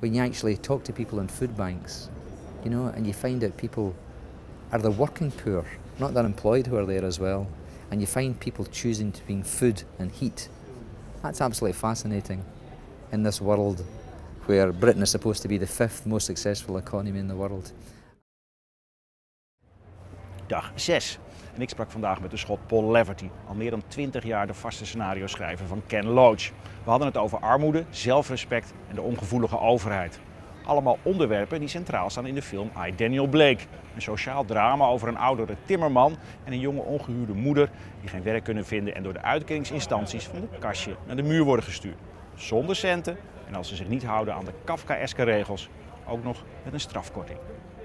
when you actually talk to people in food banks, you know, and you find out people are the working poor, not the unemployed who are there as well, and you find people choosing between food and heat. That's absolutely fascinating in this world where Britain is supposed to be the 5th most successful economy in the world. Dag 6. En ik sprak vandaag met de Schot Paul Laverty, al meer dan 20 jaar de vaste scenario-schrijver van Ken Loach. We hadden het over armoede, zelfrespect en de ongevoelige overheid. Allemaal onderwerpen die centraal staan in de film I, Daniel Blake. Een sociaal drama over een oudere timmerman en een jonge ongehuwde moeder die geen werk kunnen vinden en door de uitkeringsinstanties van de kastje naar de muur worden gestuurd. Zonder centen en als ze zich niet houden aan de Kafkaeske regels, ook nog met een strafkorting.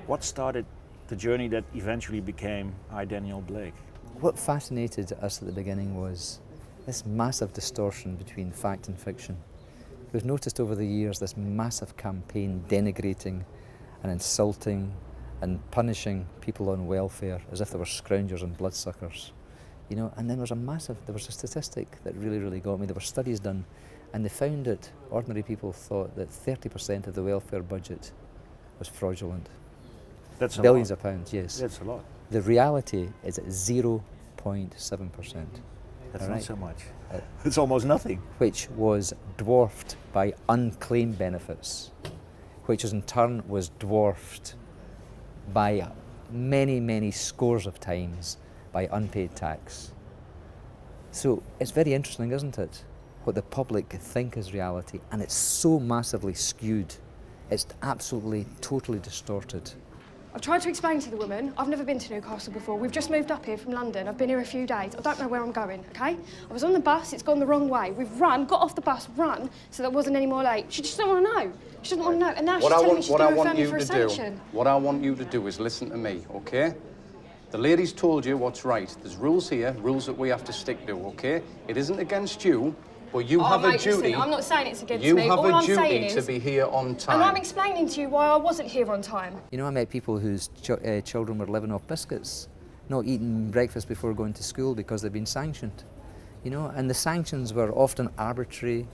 What started the journey that eventually became I, Daniel Blake? What fascinated us at the beginning was this massive distortion between fact and fiction. We've noticed over the years this massive campaign denigrating and insulting and punishing people on welfare as if they were scroungers and bloodsuckers. You know, and then there was a statistic that really got me. There were studies done and they found that ordinary people thought that 30% of the welfare budget was fraudulent. That's a Billions lot. of pounds, yes. That's a lot. The reality is at 0.7%. That's All not right. so much. It's almost nothing. Which was dwarfed by unclaimed benefits, which in turn was dwarfed by many scores of times by unpaid tax. So it's very interesting, isn't it, what the public think is reality, and it's so massively skewed. It's absolutely, totally distorted. I've tried to explain to the woman, I've never been to Newcastle before. We've just moved up here from London. I've been here a few days. I don't know where I'm going, okay? I was on the bus, it's gone the wrong way. We've got off the bus, run, so that wasn't any more late. She just doesn't want to know. She doesn't want to know. And now she's telling me she's going to refer me for a sanction. What I want you to do is listen to me, okay? The lady's told you what's right. There's rules here, rules that we have to stick to, okay? It isn't against you, but you have a duty. Listen, I'm not saying it's against you me. have All a I'm saying duty to is, be here on time. and I'm explaining to you why I wasn't here on time. You know, I met people whose children were living off biscuits, not eating breakfast before going to school because they'd been sanctioned. You know, and the sanctions were often arbitrary,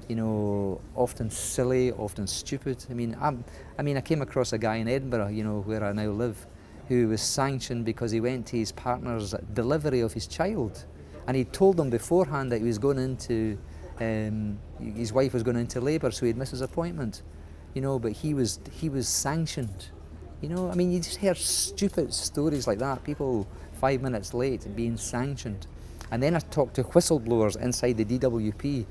you know, often silly, often stupid. I mean, I came across a guy in Edinburgh, you know, where I now live, who was sanctioned because he went to his partner's delivery of his child, and he told them beforehand that he was going into, his wife was going into labour, so he'd miss his appointment, you know. But he was sanctioned, you know. I mean, you just hear stupid stories like that. People 5 minutes late being sanctioned, and then I talked to whistleblowers inside the DWP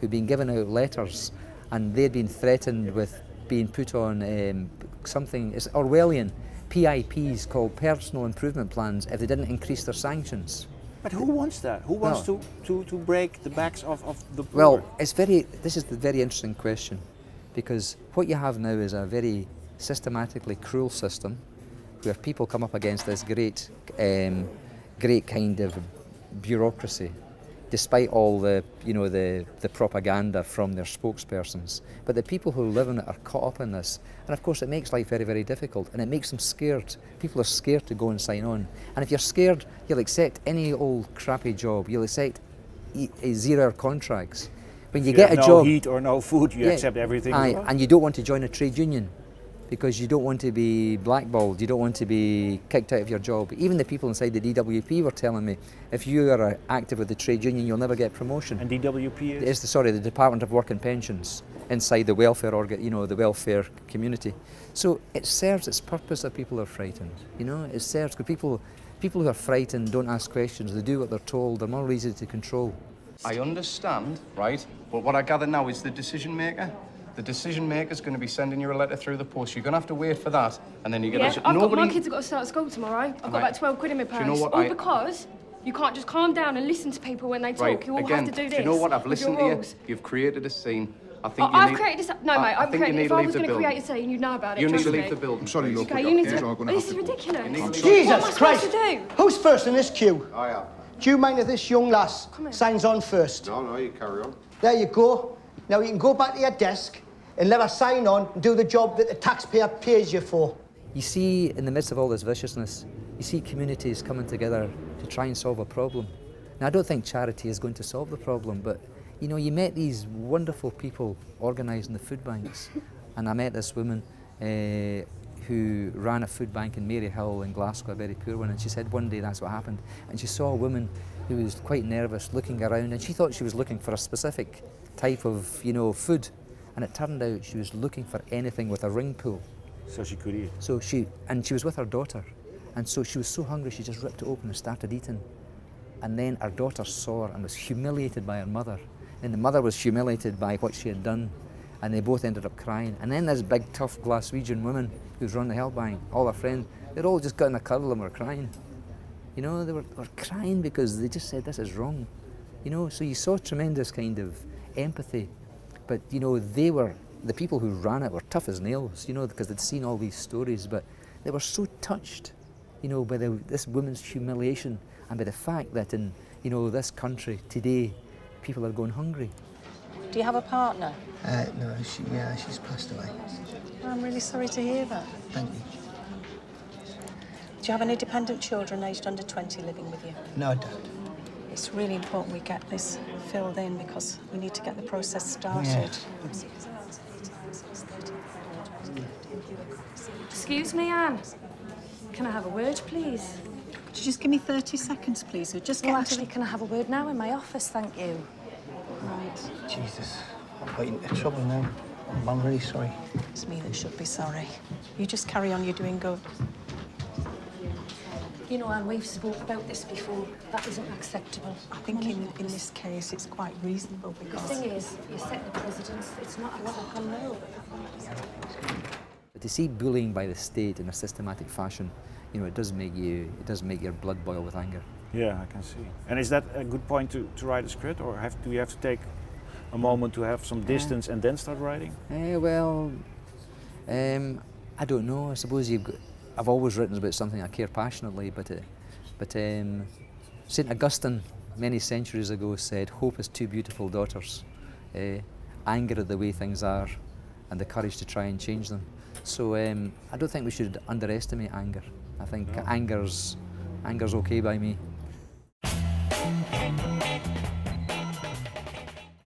who'd been given out letters, and they'd been threatened with being put on something. It's Orwellian. PIPs called personal improvement plans if they didn't increase their sanctions. But who wants that? Who wants to break the backs of the poor? Well, this is the very interesting question, because what you have now is a very systematically cruel system where people come up against this great kind of bureaucracy, despite all the, you know, the propaganda from their spokespersons. But the people who live in it are caught up in this. And of course it makes life very difficult, and it makes them scared. People are scared to go and sign on. And if you're scared, you'll accept any old crappy job. You'll accept 0-hour contracts. When you get a no job, heat or no food, you accept everything. Aye, and you don't want to join a trade union because you don't want to be blackballed, you don't want to be kicked out of your job. Even the people inside the DWP were telling me, if you are active with the trade union, you'll never get promotion. And DWP is? The Department of Work and Pensions, inside the welfare the welfare community. So it serves its purpose that people are frightened. You know, it serves, because people who are frightened don't ask questions, they do what they're told, they're more easy to control. I understand, right? But what I gather now is the decision maker. The decision maker's going to be sending you a letter through the post. You're going to have to wait for that, and then you get my kids have got to start school tomorrow. I've got about 12 quid in my purse. Do you know what, all because you can't just calm down and listen to people when they talk. Right, You all again, have to do this. Do you know what? I've listened to you. Rules. You've created a scene. I think I've created this. No, mate, I think you need if to I leave was the going to building. create a scene, you'd know about it. You need to trust leave me. the building. I'm sorry, look. Okay, you need to. You're gonna This have is to go. ridiculous. What am I Jesus supposed Christ! to do? Who's first in this queue? I am. Do you mind if this young lass Come here. signs on first? No, you carry on. There you go. Now you can go back to your desk and let her sign on and do the job that the taxpayer pays you for. You see, in the midst of all this viciousness, you see communities coming together to try and solve a problem. Now, I don't think charity is going to solve the problem, but you know, you met these wonderful people organising the food banks, And I met this woman who ran a food bank in Maryhill in Glasgow, a very poor one, and she said one day that's what happened. And she saw a woman who was quite nervous looking around, and she thought she was looking for a specific type of, you know, food. And it turned out she was looking for anything with a ring pull. So she could eat. So she was with her daughter, and so she was so hungry she just ripped it open and started eating. And then her daughter saw her and was humiliated by her mother, and the mother was humiliated by what she had done, and they both ended up crying. And then this big tough Glaswegian woman who's run the help bank, all her friends, they'd all just got in a cuddle and were crying. You know, they were crying because they just said this is wrong. You know, so you saw tremendous kind of empathy, but you know, the people who ran it were tough as nails, you know, because they'd seen all these stories, but they were so touched, you know, by this woman's humiliation and by the fact that in, you know, this country today, people are going hungry. Do you have a partner? No, she's passed away. I'm really sorry to hear that. Thank you. Do you have any dependent children aged under 20 living with you? No, I don't. It's really important we get this filled in because we need to get the process started. Yeah. Excuse me, Anne. Can I have a word, please? Could you just give me 30 seconds, please? We're just Well, getting actually, can I have a word now in my office, thank you? Right. Jesus, I'm getting into trouble now. I'm really sorry. It's me that should be sorry. You just carry on, you're doing good. You know, Anne, we've spoke about this before. That isn't acceptable. I think in this case it's quite reasonable The because... thing is, you're setting a precedence. It's not acceptable. No. But to see bullying by the state in a systematic fashion, you know, it does make your blood boil with anger. Yeah, I can see. And is that a good point to write a script, or do you have to take a moment to have some distance and then start writing? I don't know. I suppose I've always written about something I care passionately, but St. Augustine many centuries ago said, "Hope has two beautiful daughters, anger at the way things are, and the courage to try and change them." So I don't think we should underestimate anger. I think anger's okay by me.